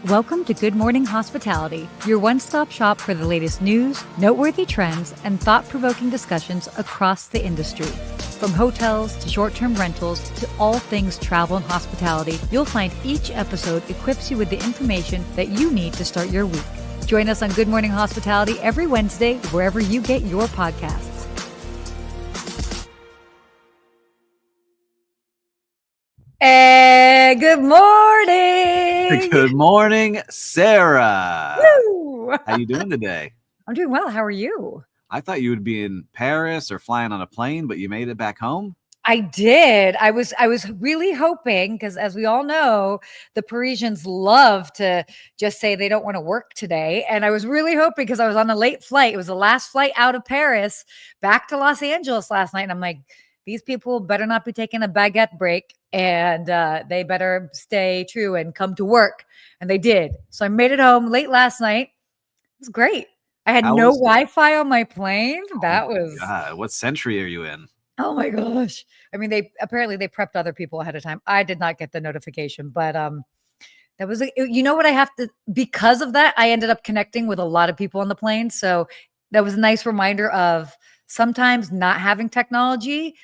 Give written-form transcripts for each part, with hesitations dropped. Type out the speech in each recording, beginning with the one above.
Welcome to Good Morning Hospitality, your one-stop shop for the latest news, noteworthy trends, and thought-provoking discussions across the industry. From hotels to short-term rentals to all things travel and hospitality, you'll find each episode equips you with the information that you need to start your week. Join us on Good Morning Hospitality every Wednesday, wherever you get your podcasts. Hey, good morning. Good morning, Sarah. Woo! How you doing today? I'm doing well. How are you? I thought you would be in Paris or flying on a plane, but you made it back home. I did. I was really hoping, because as we all know, the Parisians love to just say they don't want to work today. And I was really hoping, because I was on a late flight. It was the last flight out of Paris back to Los Angeles last night. And I'm like, these people better not be taking a baguette break, and they better stay true and come to work. And they did. So I made it home late last night. It was great. I had no Wi-Fi on my plane. That was God, what century are you in? Oh my gosh. I mean, they prepped other people ahead of time. I did not get the notification, but that was, you know what, because of that, I ended up connecting with a lot of people on the plane. So that was a nice reminder of sometimes not having technology,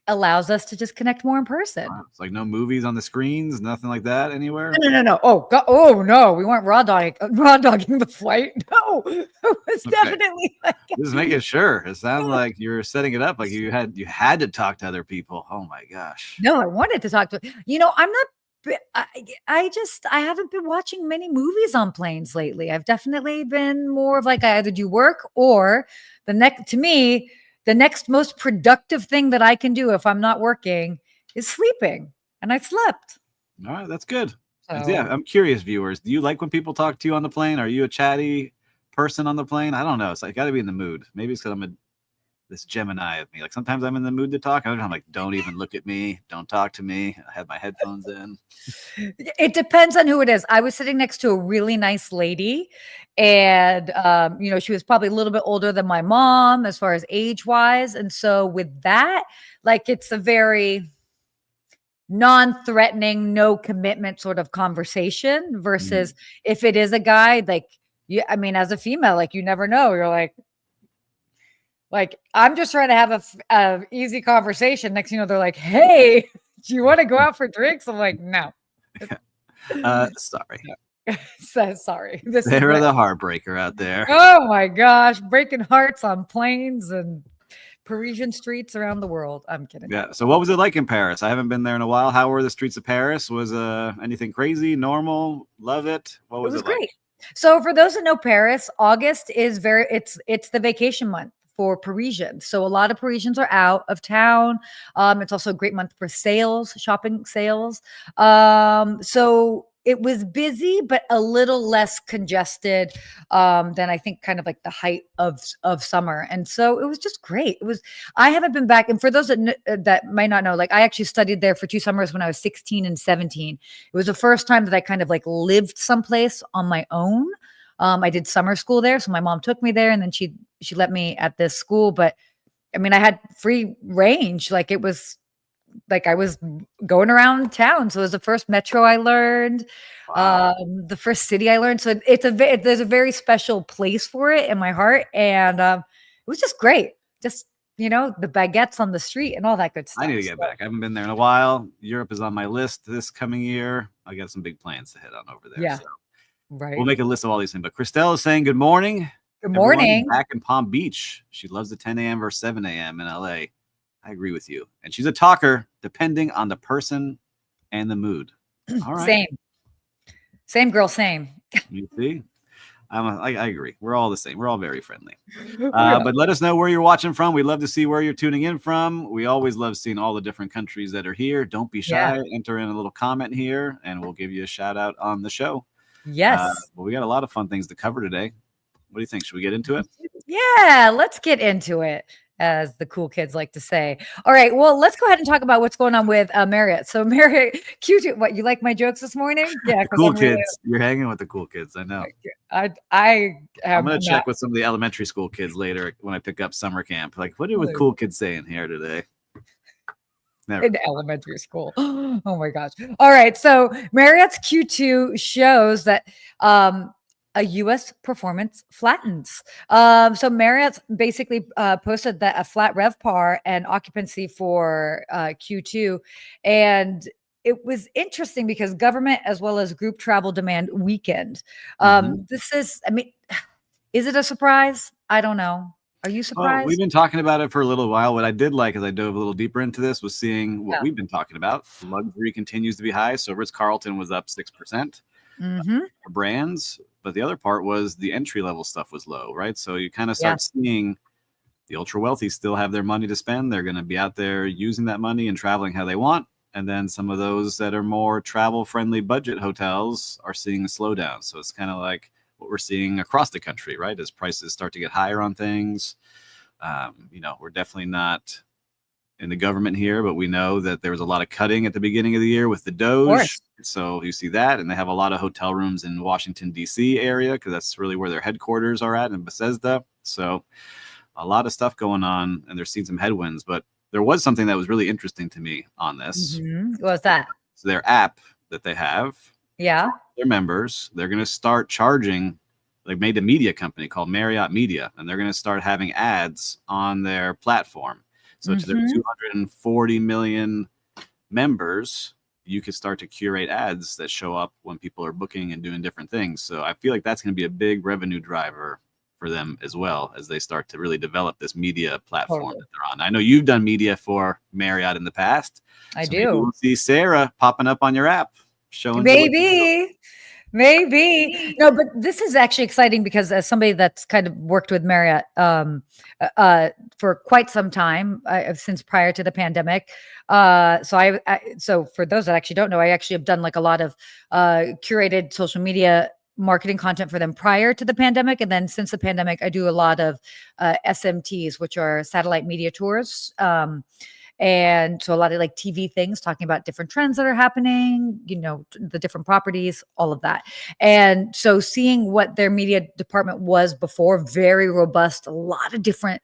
allows us to just connect more in person. Wow. It's like no movies on the screens, nothing like that anywhere. No. Oh God. Oh no, we weren't raw dogging the flight. No, it was definitely like, just making sure. It sounds like you're setting it up like you had to talk to other people. Oh my gosh. No, I wanted to talk to. I'm not. I haven't been watching many movies on planes lately. I've definitely been more of like, I either do work or the next most productive thing that I can do if I'm not working is sleeping. And I slept. All right, that's good. So, yeah, I'm curious, viewers. Do you like when people talk to you on the plane? Are you a chatty person on the plane? I don't know. It's like, got to be in the mood. Maybe it's because I'm this Gemini of me. Like sometimes I'm in the mood to talk. I'm like, don't even look at me. Don't talk to me. I have my headphones in. It depends on who it is. I was sitting next to a really nice lady, and she was probably a little bit older than my mom as far as age wise. And so with that, like, it's a very non-threatening, no commitment sort of conversation versus if it is a guy, like, as a female, like, you never know. You're like, I'm just trying to have a easy conversation. Next, they're like, hey, do you want to go out for drinks? I'm like, no. Sorry. Sorry. They're the heartbreaker out there. Oh my gosh. Breaking hearts on planes and Parisian streets around the world. I'm kidding. Yeah. So what was it like in Paris? I haven't been there in a while. How were the streets of Paris? Was anything crazy, normal? Love it? What was it great. Like? So for those that know Paris, August is it's the vacation month for Parisians. So a lot of Parisians are out of town. It's also a great month for shopping sales. So it was busy, but a little less congested than I think kind of like the height of summer. And so it was just great. I haven't been back. And for those that might not know, like, I actually studied there for 2 summers when I was 16 and 17. It was the first time that I kind of like lived someplace on my own. I did summer school there. So my mom took me there, and then she let me at this school. But I mean, I had free range. Like, it was like I was going around town. So it was the first metro I learned, the first city I learned. So there's a very special place for it in my heart. And it was just great. Just, the baguettes on the street and all that good stuff. I need to get back. I haven't been there in a while. Europe is on my list this coming year. I got some big plans to head on over there. Yeah. So. Right. We'll make a list of all these things. But Christelle is saying good morning. Good morning. Everyone back in Palm Beach. She loves the 10 a.m. versus 7 a.m. in LA. I agree with you. And she's a talker, depending on the person and the mood. All right. Same girl, same. You see? I agree. We're all the same. We're all very friendly. But let us know where you're watching from. We'd love to see where you're tuning in from. We always love seeing all the different countries that are here. Don't be shy. Yeah. Enter in a little comment here, and we'll give you a shout out on the show. Yes. Well, we got a lot of fun things to cover today. What do you think? Should we get into it? Yeah, let's get into it, as the cool kids like to say. All right, well, let's go ahead and talk about what's going on with Marriott. So Marriott, cute. What, you like my jokes this morning? Yeah, cool kids. You're hanging with the cool kids. I know. I'm going to check with some of the elementary school kids later when I pick up summer camp. Like, what are the cool kids saying here today? Never. In elementary school. Oh my gosh. All right. So Marriott's Q2 shows that a US performance flattens. So Marriott's basically posted that a flat RevPAR and occupancy for Q2. And it was interesting because government as well as group travel demand weakened. This is, I mean, is it a surprise? I don't know. Are you Well, we've surprised? been talking about it for a little while. What I did like as I dove a little deeper into this was seeing what Yeah. we've been talking about. Luxury continues to be high. So Ritz-Carlton was up 6%. Mm-hmm. Brands, but the other part was the entry level stuff was low, right? So you kind of Yeah. start seeing the ultra wealthy still have their money to spend. They're going to be out there using that money and traveling how they want. And then some of those that are more travel friendly budget hotels are seeing a slowdown. So it's kind of like what we're seeing across the country, right? As prices start to get higher on things. We're definitely not in the government here, but we know that there was a lot of cutting at the beginning of the year with the Of Doge. course. So you see that, and they have a lot of hotel rooms in Washington, D.C. area because that's really where their headquarters are at in Bethesda. So a lot of stuff going on, and they're seeing some headwinds. But there was something that was really interesting to me on this. What's that? So their app that they have, Yeah. their members, they're going to start charging. They made a media company called Marriott Media, and they're going to start having ads on their platform. So to their 240 million members, you could start to curate ads that show up when people are booking and doing different things. So I feel like that's going to be a big revenue driver for them as well as they start to really develop this media platform that they're on. I know you've done media for Marriott in the past. I So maybe do. we'll see Sarah popping up on your app showing you what to do. Maybe. No, but this is actually exciting because as somebody that's kind of worked with Marriott for quite some time, since prior to the pandemic. So for those that actually don't know, I actually have done like a lot of curated social media marketing content for them prior to the pandemic. And then since the pandemic, I do a lot of SMTs, which are satellite media tours. And so a lot of like TV things talking about different trends that are happening, the different properties, all of that. And so seeing what their media department was before, very robust, a lot of different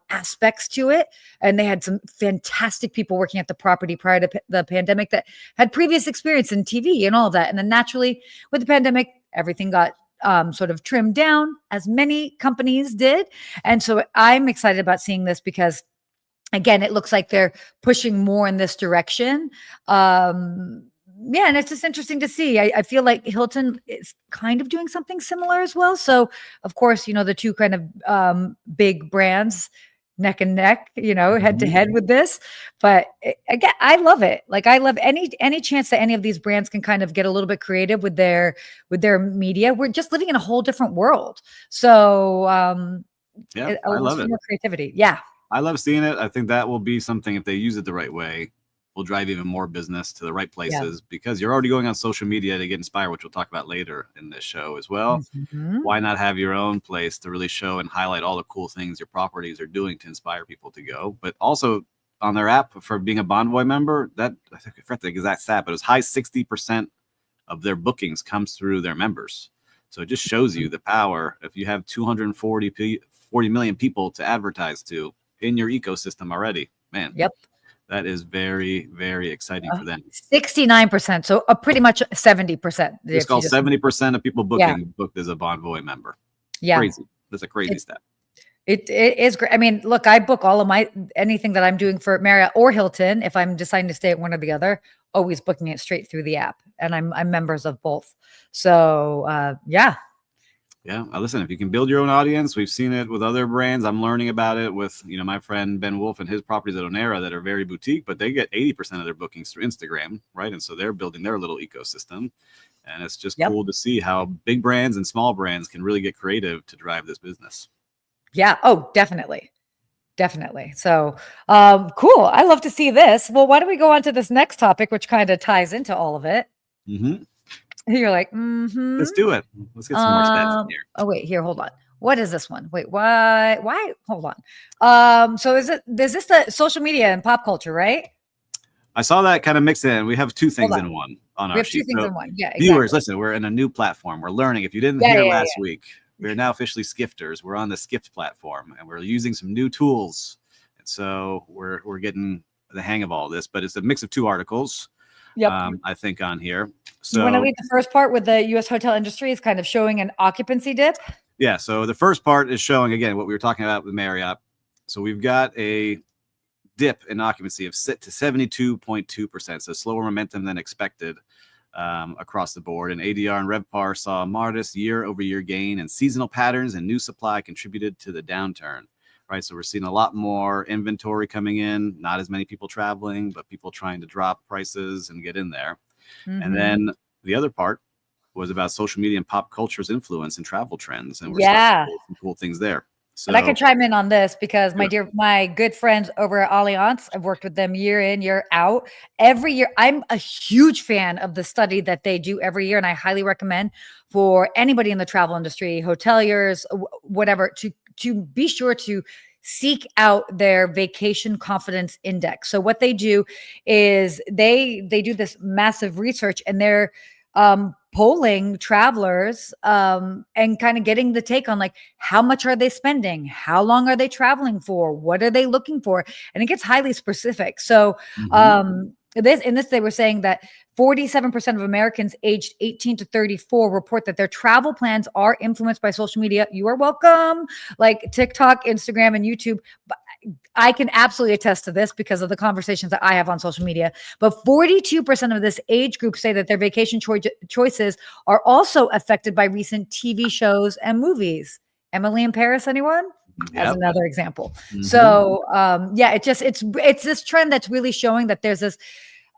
aspects to it. And they had some fantastic people working at the property prior to the pandemic that had previous experience in TV and all of that. And then naturally with the pandemic, everything got sort of trimmed down, as many companies did. And so I'm excited about seeing this because again, it looks like they're pushing more in this direction. And it's just interesting to see. I feel like Hilton is kind of doing something similar as well. So, of course, the two kind of big brands neck and neck, head to head with this. But again, I love it. Like I love any chance that any of these brands can kind of get a little bit creative with their media. We're just living in a whole different world. So, I love it. More creativity. Yeah. I love seeing it. I think that will be something, if they use it the right way, will drive even more business to the right places because you're already going on social media to get inspired, which we'll talk about later in this show as well. Why not have your own place to really show and highlight all the cool things your properties are doing to inspire people to go? But also on their app for being a Bonvoy member, that I think I forgot the exact stat, but it was high 60% of their bookings comes through their members. So it just shows you the power. If you have 240 million people to advertise to in your ecosystem already, man. Yep. That is very, very exciting for them. 69%. So pretty much 70%. It's called 70% of people booking booked as a Bonvoy member. Yeah. Crazy. That's a crazy stat. It is great. I mean, look, I book all of anything that I'm doing for Marriott or Hilton. If I'm deciding to stay at one or the other, always booking it straight through the app. And I'm members of both. So yeah. Yeah, listen, if you can build your own audience, we've seen it with other brands. I'm learning about it with, my friend Ben Wolf and his properties at Onera that are very boutique, but they get 80% of their bookings through Instagram, right? And so they're building their little ecosystem. And it's just cool to see how big brands and small brands can really get creative to drive this business. Yeah. Oh, definitely. Definitely. So cool. I love to see this. Well, why don't we go on to this next topic, which kind of ties into all of it? You're like, Let's do it. Let's get some more stats in here. Oh, wait, here, hold on. What is this one? Wait, why? Hold on. So is this the social media and pop culture, right? I saw that kind of mixed in. We have two things in one on our sheet. We have two things in one. Yeah, exactly. Viewers, listen, we're in a new platform. We're learning. If you didn't hear last week, we're now officially Skifters. We're on the Skift platform, and we're using some new tools. And so we're getting the hang of all this, but it's a mix of two articles. Yep. I think on here. You want to So read the first part with the U.S. hotel industry is kind of showing an occupancy dip? yeah, so the first part is showing, again, what we were talking about with Marriott. So we've got a dip in occupancy of set to 72.2%, so slower momentum than expected across the board. And ADR and RevPAR saw a modest year-over-year gain, and seasonal patterns and new supply contributed to the downturn. Right, so we're seeing a lot more inventory coming in, not as many people traveling, but people trying to drop prices and get in there. And then the other part was about social media and pop culture's influence in travel trends, and we're starting to see some cool things there. So and I can chime in on this because my good friends over at Allianz, I've worked with them year in, year out. Every year, I'm a huge fan of the study that they do every year, and I highly recommend for anybody in the travel industry, hoteliers, whatever, to be sure to seek out their vacation confidence index. So what they do is they do this massive research, and they're polling travelers and kind of getting the take on like how much are they spending, how long are they traveling for, what are they looking for, and it gets highly specific. So this they were saying that 47% of Americans aged 18 to 34 report that their travel plans are influenced by social media. You are welcome, like TikTok, Instagram, and YouTube. But I can absolutely attest to this because of the conversations that I have on social media. But 42% of this age group say that their vacation choices are also affected by recent TV shows and movies. Emily in Paris, anyone? As another example. So it's this trend that's really showing that there's this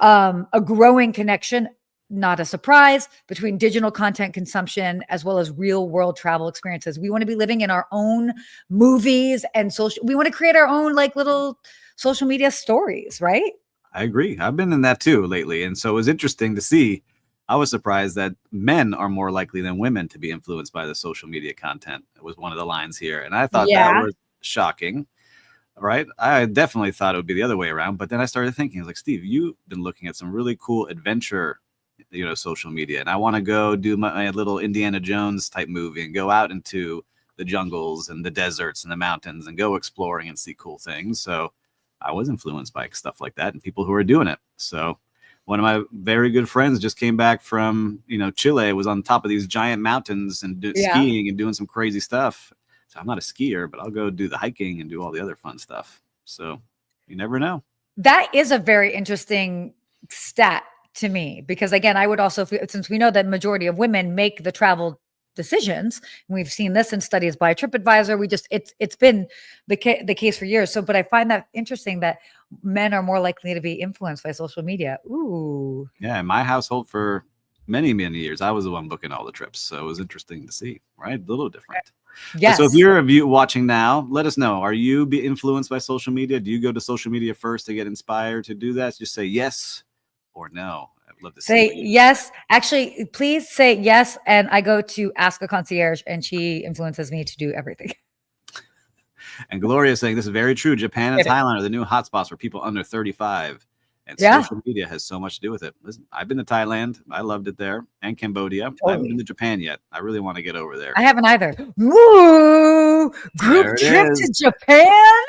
a growing connection, not a surprise, between digital content consumption as well as real world travel experiences. We want to be living in our own movies and we want to create our own like little social media stories, right? I agree. I've been in that too lately. And so it was interesting to see. I was surprised that men are more likely than women to be influenced by the social media content. It was one of the lines here. And I thought that was shocking. Right. I definitely thought it would be the other way around. But then I started thinking, I was like, Steve, you've been looking at some really cool adventure, social media. And I want to go do my little Indiana Jones type movie and go out into the jungles and the deserts and the mountains and go exploring and see cool things. So I was influenced by stuff like that and people who are doing it. So one of my very good friends just came back from, Chile, was on top of these giant mountains and skiing and doing some crazy stuff. So I'm not a skier, but I'll go do the hiking and do all the other fun stuff. So you never know. That is a very interesting stat to me, because again, I would also, since we know that majority of women make the travel decisions, and we've seen this in studies by TripAdvisor, it's been the case for years. So, but I find that interesting that men are more likely to be influenced by social media. Ooh. Yeah, in my household for many, many years, I was the one booking all the trips. So it was interesting to see, right? A little different. Yes. So if you're watching now, let us know. Are you be influenced by social media? Do you go to social media first to get inspired to do that? Just say yes or no. I'd love to say yes. Actually, please say yes. And I go to Ask a Concierge and she influences me to do everything. And Gloria is saying this is very true. Japan and Thailand are the new hotspots for people under 35. And social media has so much to do with it. Listen, I've been to Thailand. I loved it there. And Cambodia. I haven't been to Japan yet. I really want to get over there. I haven't either. Woo! Group trip to Japan?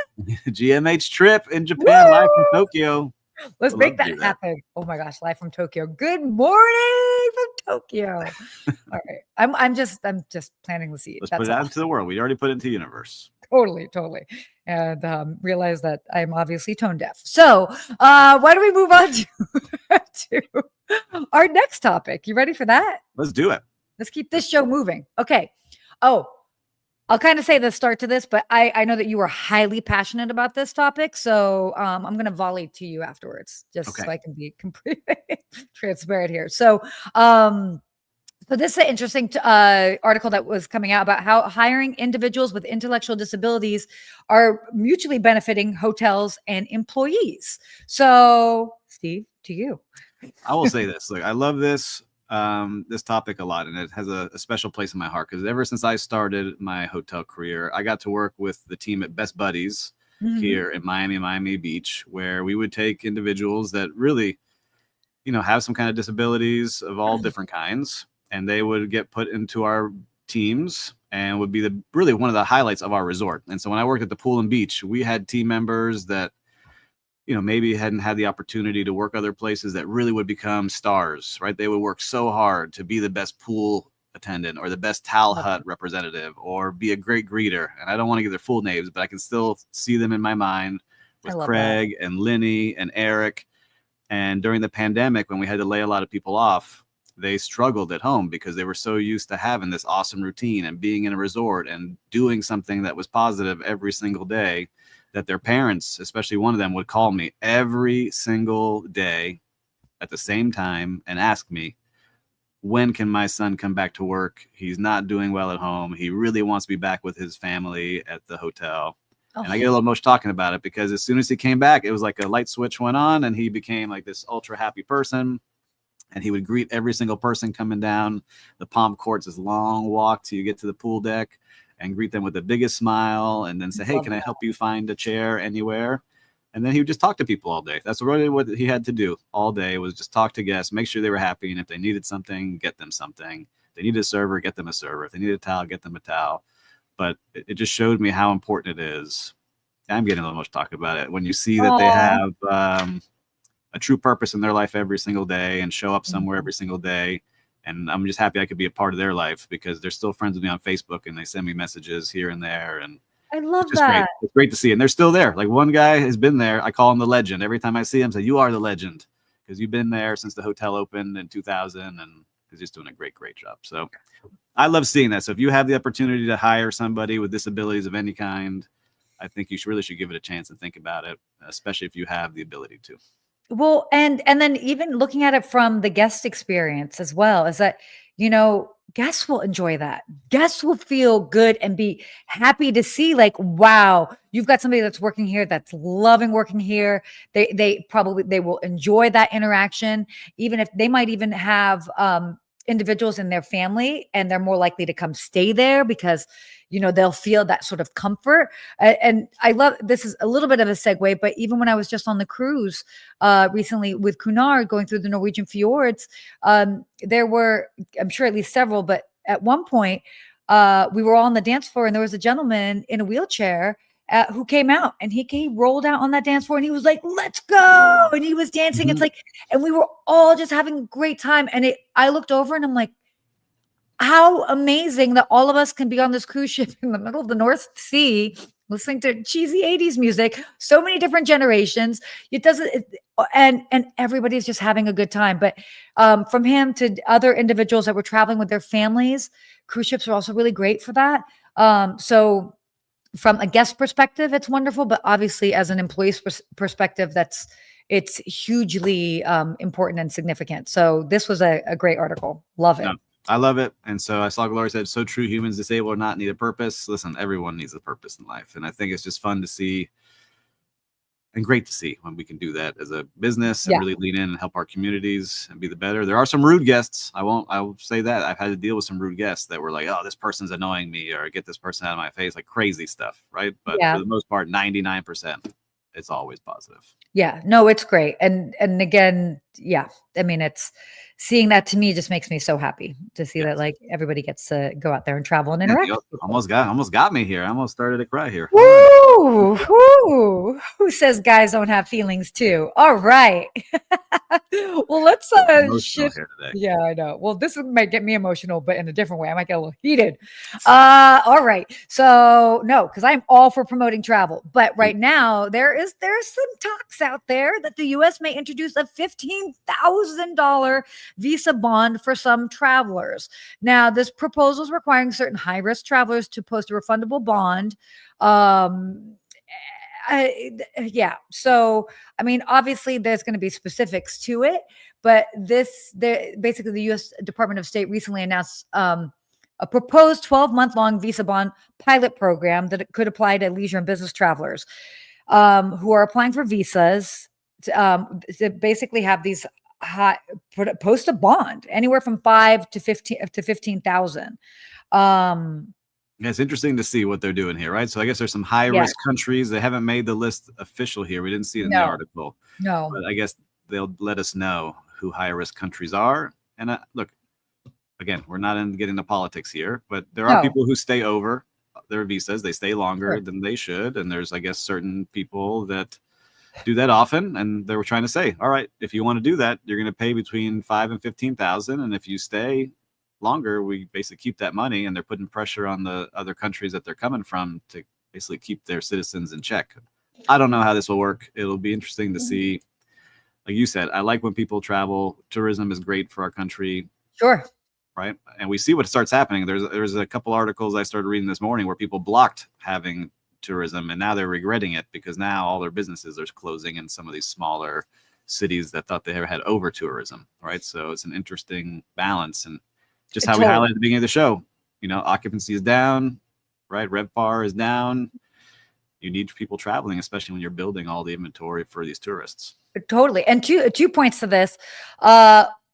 GMH trip in Japan, live from Tokyo. Let's make that happen. Oh my gosh, live from Tokyo. Good morning from Tokyo. All right. I'm just planting the seed. Let's put it out into the world. We already put it into the universe. Totally. And realize that I'm obviously tone deaf. So why don't we move on to our next topic? You ready for that? Let's do it. Let's keep this show moving. Okay. Oh, I'll kind of say the start to this, but I know that you are highly passionate about this topic. So I'm going to volley to you afterwards, just so I can be completely transparent here. So this is an interesting article that was coming out about how hiring individuals with intellectual disabilities are mutually benefiting hotels and employees. So, Steve, to you. I will say this. Look, I love this topic a lot, and it has a special place in my heart because ever since I started my hotel career, I got to work with the team at Best Buddies here in Miami Beach, where we would take individuals that really, have some kind of disabilities of all different kinds. And they would get put into our teams and would be really one of the highlights of our resort. And so when I worked at the pool and beach, we had team members that maybe hadn't had the opportunity to work other places that really would become stars, right? They would work so hard to be the best pool attendant or the best towel hut representative or be a great greeter. And I don't want to give their full names, but I can still see them in my mind with Craig and Linny and Eric. And during the pandemic, when we had to lay a lot of people off, they struggled at home because they were so used to having this awesome routine and being in a resort and doing something that was positive every single day, that their parents, especially one of them, would call me every single day at the same time and ask me, when can my son come back to work? He's not doing well at home. He really wants to be back with his family at the hotel. And I get a little emotional talking about it because as soon as he came back, it was like a light switch went on and he became like this ultra happy person. And he would greet every single person coming down the Palm Courts, this long walk till you get to the pool deck, and greet them with the biggest smile and then say, hey, can I help you find a chair anywhere? And then he would just talk to people all day. That's really what he had to do all day, was just talk to guests, make sure they were happy. And if they needed something, get them something. If they needed a server, get them a server. If they needed a towel, get them a towel. But it just showed me how important it is. I'm getting a little much talk about it. When you see that they have a true purpose in their life every single day and show up somewhere every single day. And I'm just happy I could be a part of their life because they're still friends with me on Facebook and they send me messages here and there. And I love that. Great. It's great to see. And they're still there. Like one guy has been there. I call him the legend. Every time I see him, I say, you are the legend because you've been there since the hotel opened in 2000 and he's just doing a great job. So I love seeing that. So if you have the opportunity to hire somebody with disabilities of any kind, I think you really should give it a chance and think about it, especially if you have the ability to. Well, and then even looking at it from the guest experience as well, is that, guests will enjoy that. Guests will feel good and be happy to see like, wow, you've got somebody that's working here, that's loving working here. They will enjoy that interaction, even if they might even have individuals in their family and they're more likely to come stay there because they'll feel that sort of comfort. And I love, this is a little bit of a segue, but even when I was just on the cruise recently with Cunard going through the Norwegian fjords, there were, I'm sure at least several, but at one point we were all on the dance floor and there was a gentleman in a wheelchair who came out and he rolled out on that dance floor and he was like, let's go. And he was dancing. It's like, and we were all just having a great time. And I looked over and I'm like, how amazing that all of us can be on this cruise ship in the middle of the North Sea, listening to cheesy 80s music, so many different generations. And everybody's just having a good time. But from him to other individuals that were traveling with their families, cruise ships are also really great for that. So from a guest perspective, it's wonderful, but obviously as an employee's perspective, it's hugely important and significant. So this was a great article. Love it. No, I love it. And so I saw Gloria said, so true, humans disabled or not need a purpose. Listen, everyone needs a purpose in life. And I think it's just fun to see and great to see when we can do that as a business and really lean in and help our communities and be the better. There are some rude guests. I will say that I've had to deal with some rude guests that were like, oh, this person's annoying me or get this person out of my face, like crazy stuff. Right. But for the most part, 99%, it's always positive. Yeah, no, it's great. And again, I mean, it's seeing that to me just makes me so happy to see that like everybody gets to go out there and travel and interact. Almost got me here. I almost started to cry here. Woo! Who says guys don't have feelings too? All right. Well, let's shift. Yeah, I know. Well, this might get me emotional, but in a different way. I might get a little heated. All right. So no, because I'm all for promoting travel. But right now there's some talks out there that the U.S. may introduce a $15,000 visa bond for some travelers. Now, this proposal is requiring certain high-risk travelers to post a refundable bond. So I mean, obviously there's going to be specifics to it, but basically the U.S. Department of State recently announced a proposed 12-month-long visa bond pilot program that could apply to leisure and business travelers who are applying for visas to basically have these post a bond anywhere from 5 to 15,000. Yeah, it's interesting to see what they're doing here, right? So I guess there's some high-risk countries. They haven't made the list official here. We didn't see it in the article. No. But I guess they'll let us know who high-risk countries are. And look, again, we're not in getting the politics here, but there are people who stay over their visas. They stay longer than they should. And there's, I guess, certain people that do that often, and they were trying to say, all right, if you want to do that, you're going to pay between 5 and 15,000, and if you stay longer, we basically keep that money. And they're putting pressure on the other countries that they're coming from to basically keep their citizens in check. I don't know how this will work. It'll be interesting to see. Like you said, I like when people travel. Tourism is great for our country. Sure. Right. And we see what starts happening. There's a couple articles I started reading this morning where people blocked having tourism, and now they're regretting it because now all their businesses are closing in some of these smaller cities that thought they ever had over tourism. Right. So it's an interesting balance. And just how we highlighted at the beginning of the show, occupancy is down, right? RevPAR is down. You need people traveling, especially when you're building all the inventory for these tourists. Totally. And two points to this.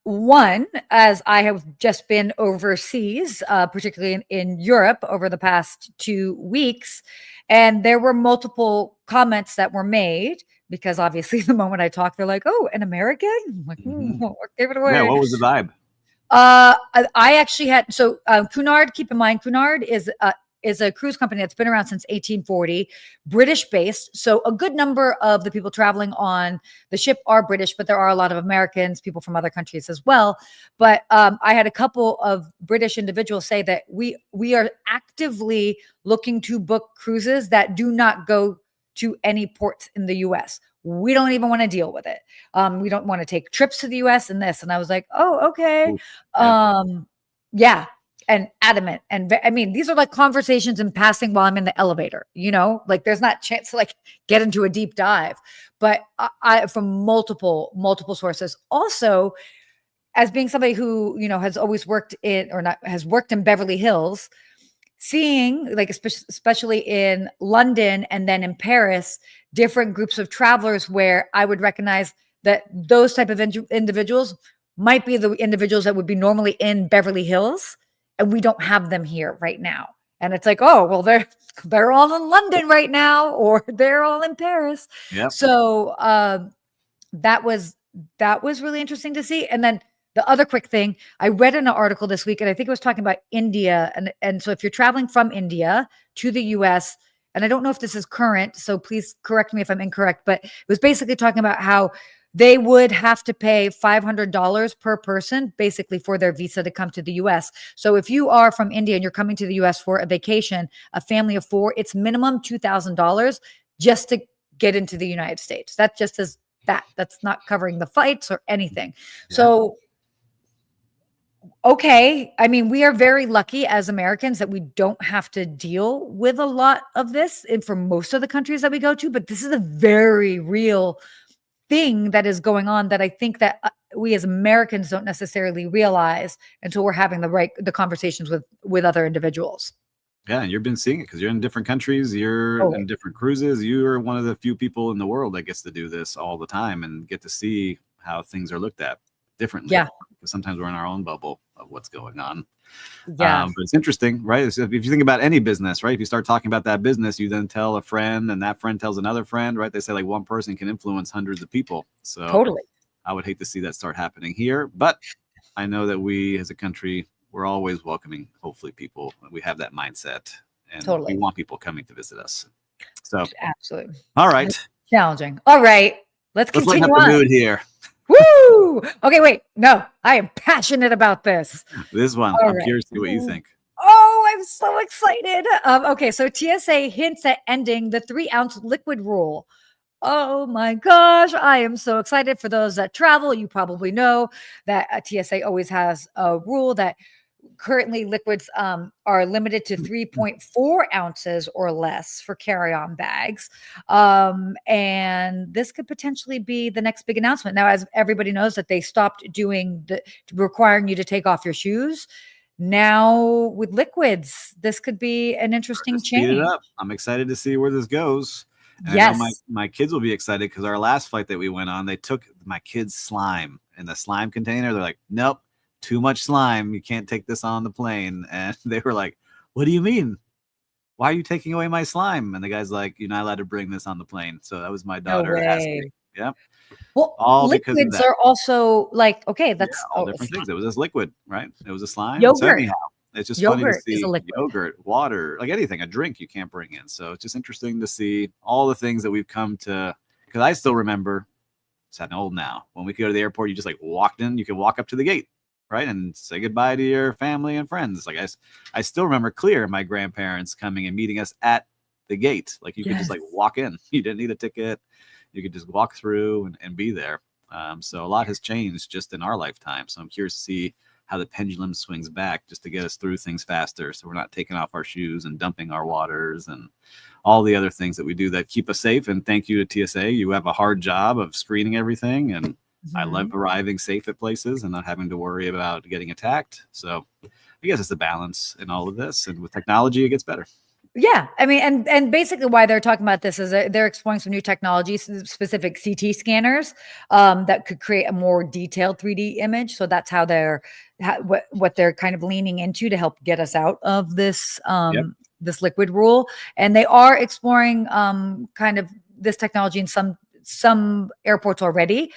One, as I have just been overseas, particularly in Europe over the past 2 weeks, and there were multiple comments that were made because obviously the moment I talk, they're like, "Oh, an American?" I'm like, give it away. Yeah, what was the vibe? I actually had Cunard. Keep in mind, Cunard is a cruise company that's been around since 1840, British based. So a good number of the people traveling on the ship are British, but there are a lot of Americans, people from other countries as well. But I had a couple of British individuals say that we are actively looking to book cruises that do not go to any ports in the US. We don't even want to deal with it. We don't want to take trips to the US and this. And I was like, oh, okay. Ooh, yeah. Yeah. And adamant. And I mean, these are like conversations in passing while I'm in the elevator, like there's not chance to like get into a deep dive, but I from multiple sources. Also, as being somebody who, has always worked has worked in Beverly Hills, seeing like, especially in London and then in Paris, different groups of travelers where I would recognize that those type of individuals might be the individuals that would be normally in Beverly Hills. And we don't have them here right now. And it's like, oh, well, they're all in London right now, or they're all in Paris. Yep. So that was really interesting to see. And then the other quick thing, I read in an article this week, and I think it was talking about India. And so if you're traveling from India to the US, and I don't know if this is current, so please correct me if I'm incorrect, but it was basically talking about how they would have to pay $500 per person basically for their visa to come to the US. So if you are from India and you're coming to the US for a vacation, a family of 4, it's minimum $2,000 just to get into the United States. That just is that. That's not covering the flights or anything. Yeah. So, okay. I mean, we are very lucky as Americans that we don't have to deal with a lot of this for most of the countries that we go to, but this is a very real thing that is going on that I think that we as Americans don't necessarily realize until we're having the conversations with other individuals. Yeah, and you've been seeing it because you're in different countries, you're in different cruises. You're one of the few people in the world that gets to do this all the time and get to see how things are looked at differently. Yeah, because sometimes we're in our own bubble of what's going on. Yeah, but it's interesting, right? If you think about any business, right? If you start talking about that business, you then tell a friend, and that friend tells another friend, right? They say like one person can influence hundreds of people. So totally. I would hate to see that start happening here, but I know that we as a country, we're always welcoming, hopefully, people. We have that mindset, and we want people coming to visit us. So absolutely. All right. It's challenging. All right. Let's continue lighten up the mood here. Woo! Okay, wait. No, I am passionate about this. This one, I'm curious to see what you think. Oh, I'm so excited. Okay, so TSA hints at ending the 3-ounce liquid rule. Oh my gosh, I am so excited. For those that travel, you probably know that TSA always has a rule that currently liquids are limited to 3.4 ounces or less for carry-on bags. And this could potentially be the next big announcement. Now, as everybody knows that they stopped doing requiring you to take off your shoes. Now with liquids, this could be an interesting change. Speed it up. I'm excited to see where this goes. And yes. I know my kids will be excited because our last flight that we went on, they took my kids' slime in the slime container. They're like, nope. Too much slime. You can't take this on the plane. And they were like, what do you mean? Why are you taking away my slime? And the guy's like, you're not allowed to bring this on the plane. So that was my daughter asking. Yeah. Well, all liquids are also like, okay, that's all different things. It was this liquid, right? It was a slime. Yogurt. So anyhow, it's just funny to see yogurt, water, like anything, a drink you can't bring in. So it's just interesting to see all the things that we've come to because I still remember, it's getting old now, when we could go to the airport, you just like walked in, you could walk up to the gate, right, and say goodbye to your family and friends. Like I still remember clear my grandparents coming and meeting us at the gate. Like you could just like walk in. You didn't need a ticket. You could just walk through and be there. So a lot has changed just in our lifetime. So I'm curious to see how the pendulum swings back just to get us through things faster. So we're not taking off our shoes and dumping our waters and all the other things that we do that keep us safe. And thank you to TSA. You have a hard job of screening everything. And I love arriving safe at places and not having to worry about getting attacked. So I guess it's a balance in all of this. And with technology, it gets better. Yeah, I mean, and basically why they're talking about this is they're exploring some new technologies, specific CT scanners that could create a more detailed 3D image. So that's how what they're kind of leaning into to help get us out of this this liquid rule. And they are exploring kind of this technology in some airports already,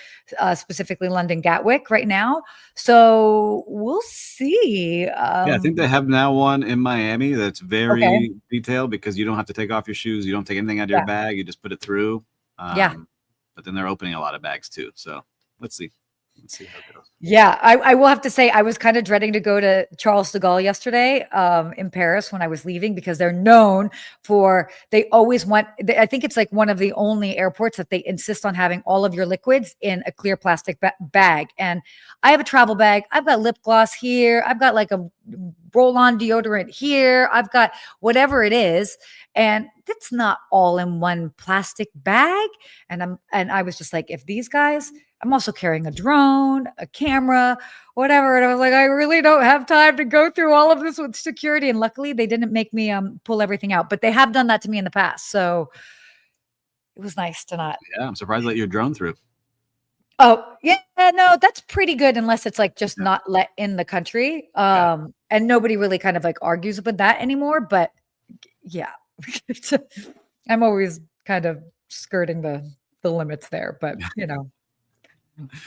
specifically London Gatwick right now. So we'll see. Yeah, I think they have now one in Miami that's very detailed because you don't have to take off your shoes. You don't take anything out of your bag. You just put it through. But then they're opening a lot of bags too. So let's see. Let's see how it goes. Yeah, I will have to say I was kind of dreading to go to Charles de Gaulle yesterday in Paris when I was leaving because they're known for, they always want, I think it's like one of the only airports that they insist on having all of your liquids in a clear plastic bag. And I have a travel bag. I've got lip gloss here. I've got like a roll-on deodorant here. I've got whatever it is. And it's not all in one plastic bag. And I was just like, if these guys, I'm also carrying a drone, a camera, whatever. And I was like, I really don't have time to go through all of this with security. And luckily they didn't make me pull everything out, but they have done that to me in the past. So it was nice to not. Yeah, I'm surprised to let your drone through. Oh, yeah, no, that's pretty good unless it's like just not let in the country. And nobody really kind of like argues with that anymore. But yeah, I'm always kind of skirting the limits there, but you know.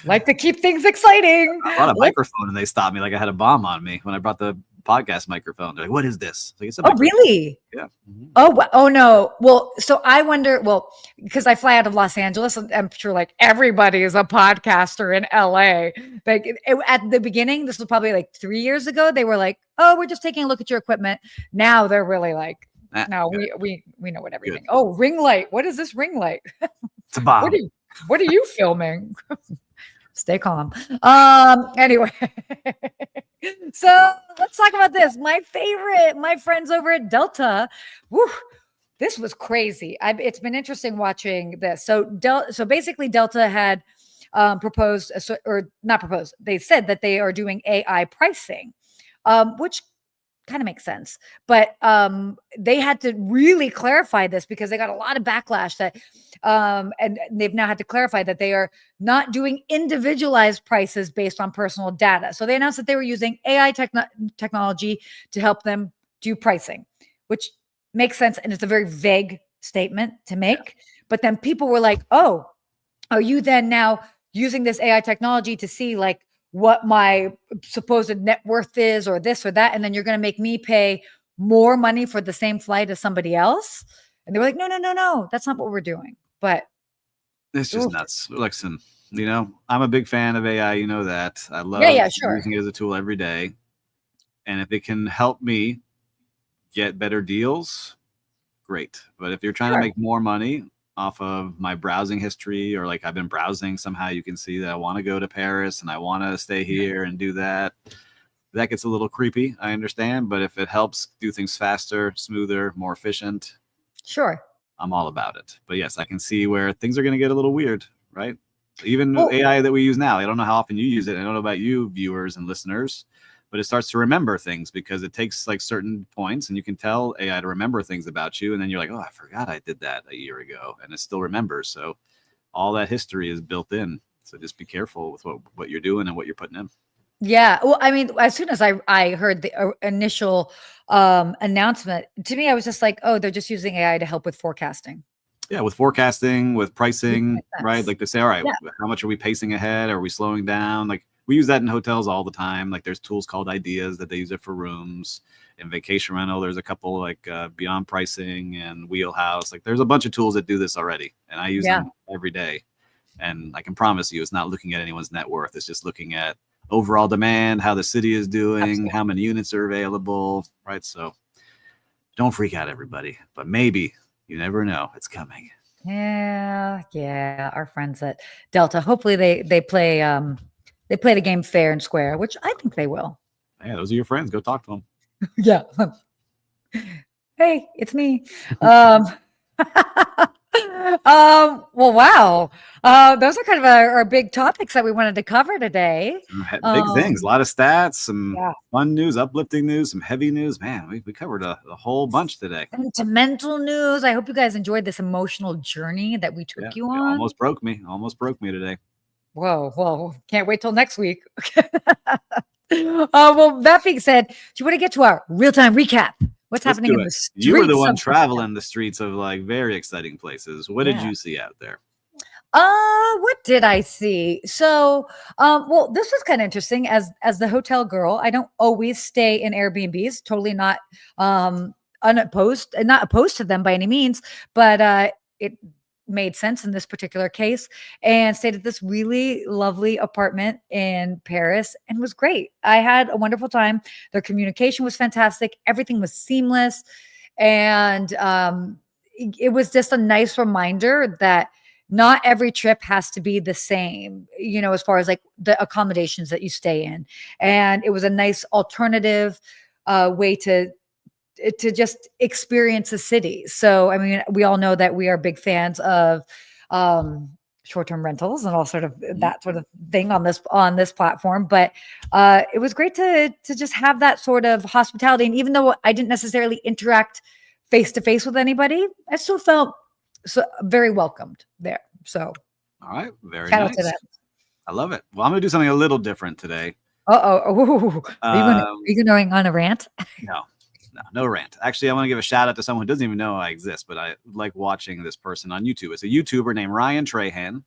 Like to keep things exciting. I brought a microphone and they stopped me like I had a bomb on me when I brought the podcast microphone. They're like, "What is this?" Like, it's a microphone. Really? Yeah. Oh no. Well, so I wonder. Well, because I fly out of Los Angeles, I'm sure like everybody is a podcaster in LA. Like at the beginning, this was probably like 3 years ago. They were like, "Oh, we're just taking a look at your equipment." Now they're really like, "No, we know what everything." Good. Oh, ring light. What is this ring light? It's a bomb. What are you filming? Stay calm. Anyway, so let's talk about this. My friends over at Delta. Whew, this was crazy. It's been interesting watching this. So basically Delta had proposed, or not proposed. They said that they are doing AI pricing, which kind of makes sense. But they had to really clarify this because they got a lot of backlash that, and they've now had to clarify that they are not doing individualized prices based on personal data. So they announced that they were using AI technology to help them do pricing, which makes sense. And it's a very vague statement to make. But then people were like, oh, are you then now using this AI technology to see like what my supposed net worth is or this or that, and then you're going to make me pay more money for the same flight as somebody else? And they were like, no, that's not what we're doing. But it's just nuts. Listen, you know, I'm a big fan of AI. You know that. I love using it as a tool every day. And if it can help me get better deals, great. But if you're trying to make more money off of my browsing history, or like I've been browsing, somehow you can see that I want to go to Paris and I want to stay here and do that. That gets a little creepy. I understand. But if it helps do things faster, smoother, more efficient, sure, I'm all about it. But yes, I can see where things are going to get a little weird, right? Even AI that we use now. I don't know how often you use it. I don't know about you, viewers and listeners, but it starts to remember things because it takes like certain points and you can tell AI to remember things about you. And then you're like, oh, I forgot I did that a year ago. And it still remembers. So all that history is built in. So just be careful with what you're doing and what you're putting in. Yeah. Well, I mean, as soon as I heard the initial announcement, to me, I was just like, oh, they're just using AI to help with forecasting. Yeah, with forecasting, with pricing, right? Like to say, all right, how much are we pacing ahead? Are we slowing down? Like we use that in hotels all the time. Like there's tools called Ideas that they use it for rooms. In vacation rental, there's a couple like Beyond Pricing and Wheelhouse. Like there's a bunch of tools that do this already, and I use them every day. And I can promise you, it's not looking at anyone's net worth. It's just looking at overall demand, how the city is doing, Absolutely. how many units are available, right? So don't freak out, everybody. But maybe, you never know, it's coming. Yeah. Our friends at Delta. Hopefully they play the game fair and square, which I think they will. Yeah, those are your friends. Go talk to them. Yeah. Hey, it's me. Um, well, wow. Those are kind of our big topics that we wanted to cover today. Big things, a lot of stats, some Yeah. fun news, uplifting news, some heavy news. Man, we covered a whole bunch today. Sentimental news. I hope you guys enjoyed this emotional journey that we took you It on. almost broke me today. Whoa, well, can't wait till next week. Well, that being said, do you want to get to our real-time recap? What's Let's happening do in it. the streets? You were the one of- traveling the streets of like very exciting places. What did Yeah. you see out there? What did I see? So, well, this was kind of interesting. As the hotel girl, I don't always stay in Airbnbs. Totally not unopposed, not opposed to them by any means, but it made sense in this particular case, and stayed at this really lovely apartment in Paris, and was great. I had a wonderful time. Their communication was fantastic. Everything was seamless, and it was just a nice reminder that not every trip has to be the same, as far as like the accommodations that you stay in. And it was a nice alternative way to just experience the city. So, I mean, we all know that we are big fans of short-term rentals and all sort of that sort of thing on this platform. But it was great to just have that sort of hospitality. And even though I didn't necessarily interact face to face with anybody, I still felt very welcomed there. So, all right, very shout nice. out to that. I love it. Well, I'm gonna do something a little different today. Are you going on a rant? No rant. Actually, I want to give a shout out to someone who doesn't even know I exist, but I like watching this person on YouTube. It's a YouTuber named Ryan Trahan,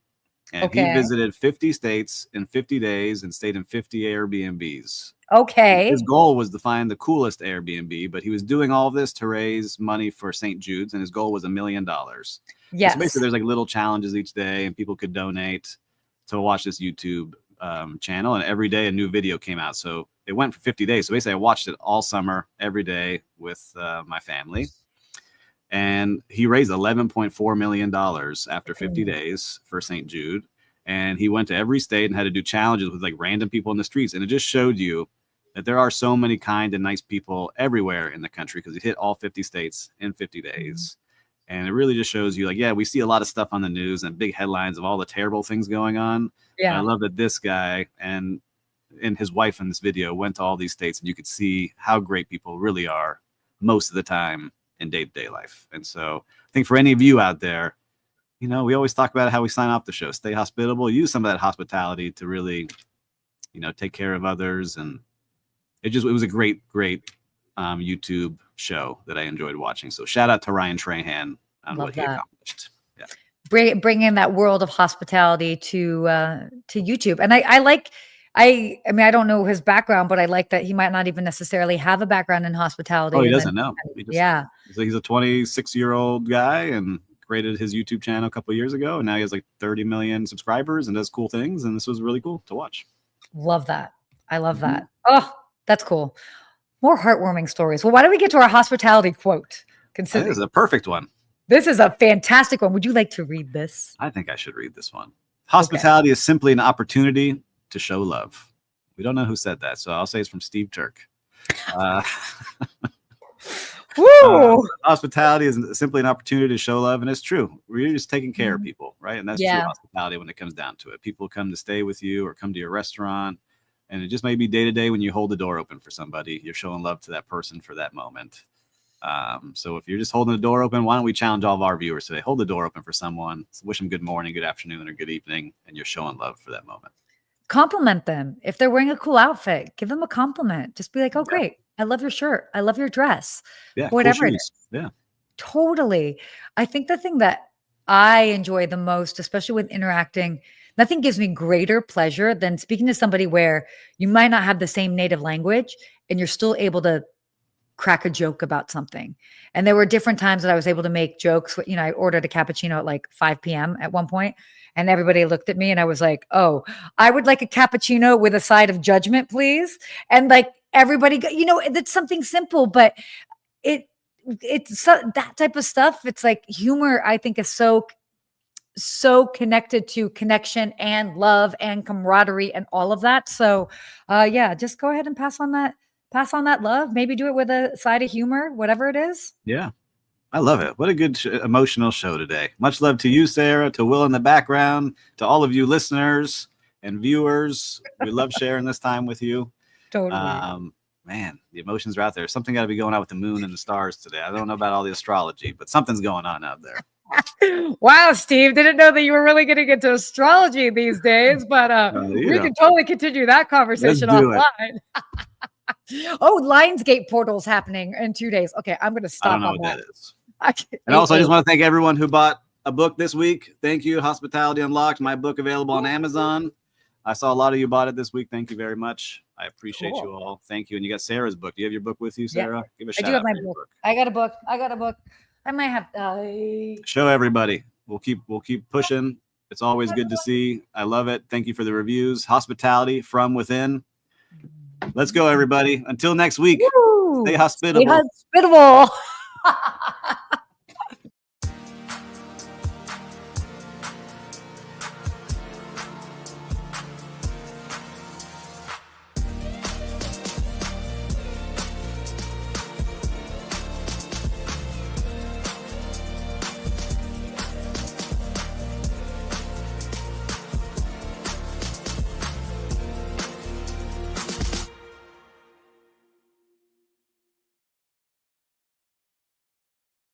and he visited 50 states in 50 days and stayed in 50 Airbnbs. Okay. His goal was to find the coolest Airbnb, but he was doing all of this to raise money for St. Jude's, and his goal was $1 million. Yes. So basically, there's like little challenges each day, and people could donate to watch this YouTube channel, and every day a new video came out. So it went for 50 days. So basically, I watched it all summer, every day with my family. And he raised $11.4 million after 50 days for St. Jude. And he went to every state and had to do challenges with like random people in the streets. And it just showed you that there are so many kind and nice people everywhere in the country, because he hit all 50 states in 50 days. And it really just shows you, like, yeah, we see a lot of stuff on the news and big headlines of all the terrible things going on. Yeah. I love that this guy and his wife in this video went to all these states, and you could see how great people really are most of the time in day-to-day life. And so I think for any of you out there, we always talk about how we sign off the show. Stay hospitable. Use some of that hospitality to really, take care of others. And it was a great YouTube show that I enjoyed watching. So shout out to Ryan Trahan on what he accomplished. Yeah. Bringing that world of hospitality to YouTube. And I mean, I don't know his background, but I like that he might not even necessarily have a background in hospitality. Oh, he doesn't know. Yeah. He's a 26-year-old guy and created his YouTube channel a couple of years ago. And now he has like 30 million subscribers and does cool things. And this was really cool to watch. Love that. I love that. Oh, that's cool. More heartwarming stories. Well, why don't we get to our hospitality quote? This is a perfect one. This is a fantastic one. Would you like to read this? I think I should read this one. Hospitality is simply an opportunity to show love. We don't know who said that, so I'll say it's from Steve Turk. Hospitality is simply an opportunity to show love, and it's true. We're just taking care of people, right? And that's true hospitality when it comes down to it. People come to stay with you or come to your restaurant, and it just may be day to day when you hold the door open for somebody. You're showing love to that person for that moment. So if you're just holding the door open, why don't we challenge all of our viewers today? Hold the door open for someone, wish them good morning, good afternoon, or good evening, and you're showing love for that moment. Compliment them. If they're wearing a cool outfit, give them a compliment. Just be like, oh, great. I love your shirt. I love your dress. Yeah. Whatever cool it is. Yeah. Totally. I think the thing that I enjoy the most, especially with interacting Nothing gives me greater pleasure than speaking to somebody where you might not have the same native language and you're still able to crack a joke about something. And there were different times that I was able to make jokes. You know, I ordered a cappuccino at like 5 p.m. at one point, and everybody looked at me and I was like, oh, I would like a cappuccino with a side of judgment, please. And like everybody, you know, it's something simple, but it's that type of stuff. It's like humor, I think, is so connected to connection and love and camaraderie and all of that. So yeah, just go ahead and pass on that love. Maybe do it with a side of humor, whatever it is. Yeah. I love it. What a good emotional show today. Much love to you, Sarah, to Will in the background, to all of you listeners and viewers. We love sharing this time with you. Totally. Man, the emotions are out there. Something got to be going on with the moon and the stars today. I don't know about all the astrology, but something's going on out there. Wow, Steve, didn't know that you were really getting into astrology these days, but we can totally continue that conversation offline. Oh, Lionsgate portal's happening in 2 days. Okay, I'm going to stop. I don't know what that is. And also, I just want to thank everyone who bought a book this week. Thank you. Hospitality Unlocked, my book available on Amazon. I saw a lot of you bought it this week. Thank you very much. I appreciate you all. Thank you. And you got Sarah's book. Do you have your book with you, Sarah? Yeah. Give a shout out. I do have my book. I got a book. I might have show everybody. We'll keep pushing. It's always good to see. I love it. Thank you for the reviews. Hospitality from within. Let's go, everybody. Until next week. Woo! Stay hospitable. Stay hospitable.